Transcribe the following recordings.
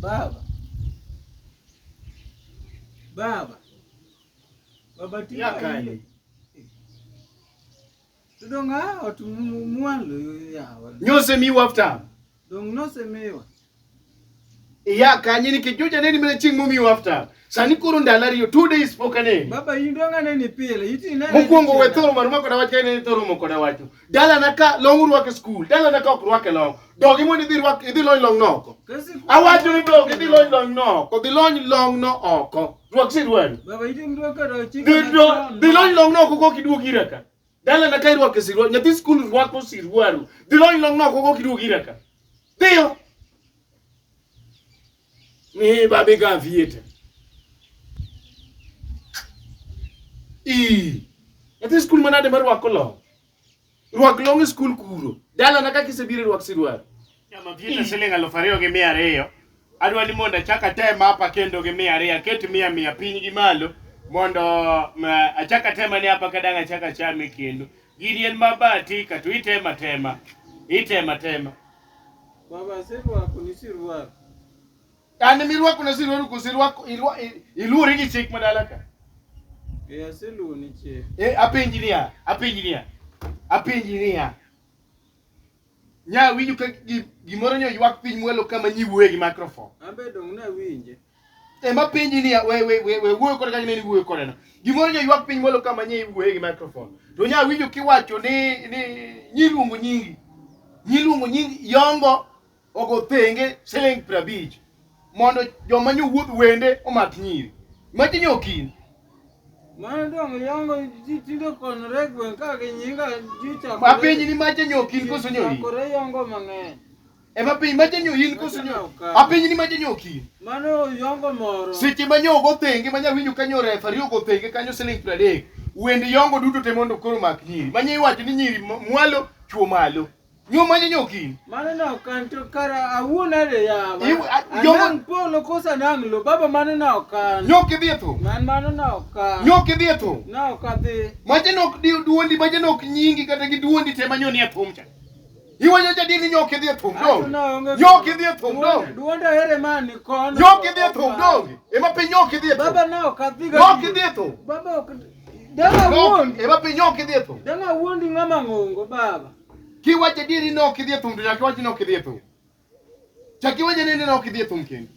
Baba. Baba. Baba Yakani. Tudonga otumuanlo yawa. Nyose miwa after. Dong no se mewa. Yakani ni kijuja neni mene ching miwa after. Sani kuru ndalari yo 2 days pokane. Baba indonga neni pile. Iti nene. Mukungo we toro maruma koda wacho neni toro mokoda wacho. Dala naka longu ruake school. Dala naka ruake long. Dogi mo idi loin long noko. Awacho ni dogi idi loin long noko. Di loin long no oko. Ruak si ruan. Baba iti mdoka do chika. Di loin long noko ko kiduo giraka. Dala naka ruake si ruan. Nyati school ruako si ruaru. Di loin long noko ko kiduo giraka. Dio. Ni babi ga viete. Nyati school manade maruako long. Ruak long school kuro. Dala naka kisebire ruak si ruaru. Nyama vieta silinga lofario ge 200. Adwa ni monda chaka tema hapa kendo ge 200 keti 100 piny gi malo mondo achaka tema ni hapa kadanga chaka chami kendo girien mabati katu itema tema Baba sewa kunisiruwa. Ane mirwa kuna siruwa kusirwa iluri gi chik madalaka. Ya selu ni che. Apinjinia. Nya winyu ka gimoro nyo ywak piny mwelo kama nyiwuoye gi microphone. Ambe dong na winje. Ma pinjinia we wuoyo kod kaka neni wuoyo kodeno. Gimoro nyo ywak piny mwelo kama nyiwuoye gi microphone. To nya winyu kiwacho ni nyiluongo nyingi. Nyiluongo nyingi Yong'O ogo thenge siling 50. Mondo joma nyo wuoth wende omak nyiri. Machi nyokin. Mana dong Yong'O tindo konore gwen ka ge nyinga jicha. Ma pinji ni machi nyokin koso nyoyi. Kore Yong'O mang'eny. Ema piny machi nyoyin koso nyoyi. Apinji ni machi nyokin. Mano Yong'o moro. Seche manyo go thenge manya winyu kanyo refari go thenge kanyo siling 30. Wende Yong'o duto te mondo koro mak nyiri. Manya iwacho ni nyiri mwalo chuo malo. Nyo manya nyokin. Mano na kanto kara awuna de ya. Yong'o polo kosa nanglo baba mano na okan. Nyoke dieto. Mano na okan. Nyoke dieto. Na okadhi. Mache nok duondi mache nok nyingi kata gi duondi te manyo ni athumcha. Iwanyo jadi ni nyoke dieto dong. Nyoke dieto dong. Duonda ere mani kono. Nyoke dieto dong. Ema pe nyoke dieto. Baba na okadhi. Nyoke dieto. Baba okadhi. Danga wuondi. Ema pe nyoke dieto. Danga wuondi ngama ngongo baba. Kiwache diri no kidhie thum to kiwache no kidhie thum. Chakiwache nene no kidhie thum kendo.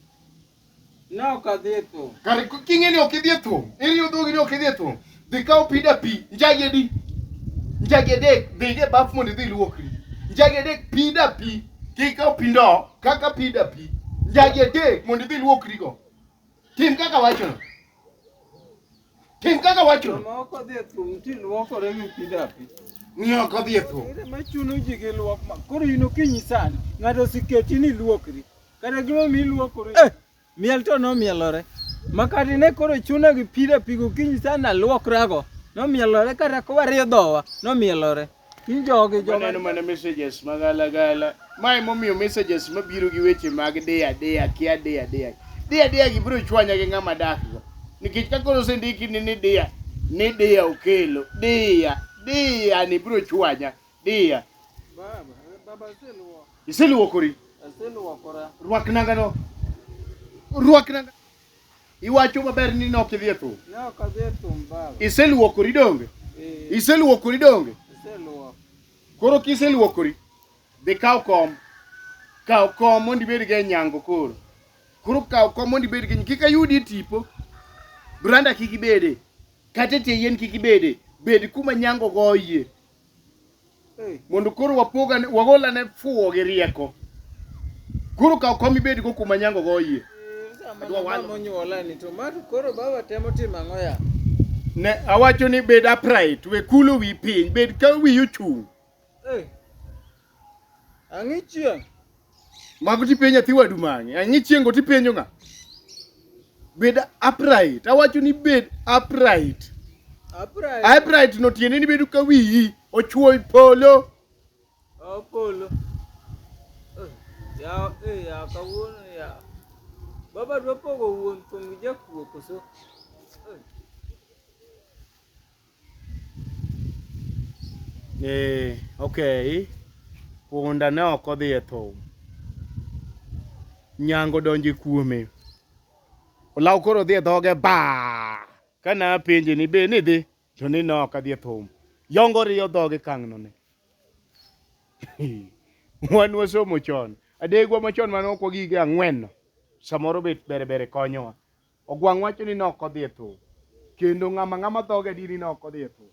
No kadhie thum. Kare kingeni okidhie thum. Eri odhogi no kidhie thum. Dhikao pida pi. Njage di. Njage dek. Dhige bafu mondi dhi luokri. Njage dek pida pi. Kikao pindo. Kaka pida pi. Njage dek mondi dhi luokri go. Tim kaka wacho no. Tim kaka wacho no. Ma okadhie thum ti luokore mi pida pi. Nyo kodhie thum. Ere machuno ji gi luok ma. Koro ino kinyi sani. Ng'ato siketi ni luokri. Kata gima mi luokri. Miel to no mielore. Makati ne koro chuno gi pida pi gokinyi sana luokrago. No mielore kata kwariyo dhowa. No mielore. Kinjoge joma. Maneno mana messages magala. Mai momiyo messages mabiro gi weche mag deya kia deya. Deya gibiro chwanya gi ng'ama dakgo. Nikech ka koro sendiki ni deya okelo. Deya ni biro chwanya. Deya. Baba seluo. Iseluokori. Aseluokora. Ruak nanga. Iwacho maber ni nok idhie thum. Ne ok adhi thum baba. Iseluokori donge? Iseluokori donge? Iseluok. Koro kiseluokori, dhi kaw kom. Kaw kom mondo ibed gi nyango koro. Koro kaw kom mondo ibed gi kik ayudi tipo. Branda kik ibede. Kata tie yien kik ibede. Bed kuma nyango goyie. Mondo koro wagola ne fuo gi rieko. Koro kaw kom ibed go kuma nyango goyie. Mama nyuola ni to mar koro baba temo timo ang'o ya? Ne awacho ni bed upright, we kulo wi piny, bed ka wi ochung'. Ang'i chieng'. Mago ti penjo nyathi wadu mang'e. Ang'i chieng' go ti penjo ng'a? Bed upright. Awacho ni bed upright. Upright no tiende ni bedo ka wiyi ochuo polo. Polo. Ya kawuono ya. Baba dwa pogo wuon thum jakuo koso. Okay. Punda ne ok odhi e thum. nyango donje kuome. Olaw koro dhi e dhoge ba. Kana penje ni be ni dhi to ni nok adhi e thum. Yong'o riyo dhoge kang'no ne. Wan wasomo chon. Adegwa machon mane ok wagige ang'wen. Samoro bet bere konyowa. Ogwang' wacho ni nok odhi e thum. Kendo ng'ama dhoge diri nok odhi e thum.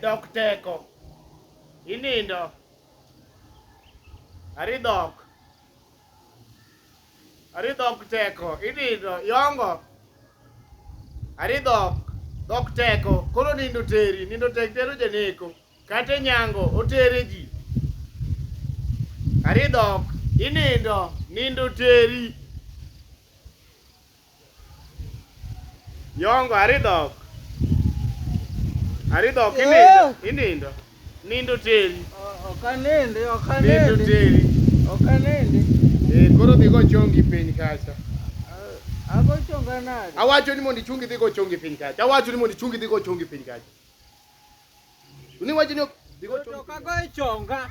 Dok teko. Inindo. Ari dok teko. Inindo. Yong'o. Ari dok teko. Koro nindo teri. Nindo tek tero janeko. Kate nyango. Otere ji. Ari dok. Inindo. Nindo teri. Yong'o. Ari dok. Inindo. Nindo teri. Okanende. Nindo teri. Okanende. Koro dhi go chongi piny kacha. Ago chonga nade? Awacho ni mondo ichungi dhi go chongi piny kacha. Uni wacho ni dhi go To chongi. kago e chonga.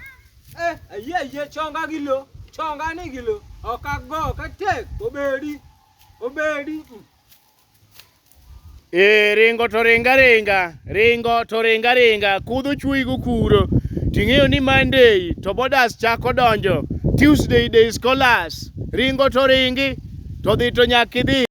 Ayie chonga gi lo. Chonga ni gi lo. Okago ka tek obedi. Ringo to ringa. Kudho chuoi go kuro. Ting'eyo ni Monday to bodas chako donjo. Tuesday day scholars. Ringo to ringi. To dhi to nyaki dhi.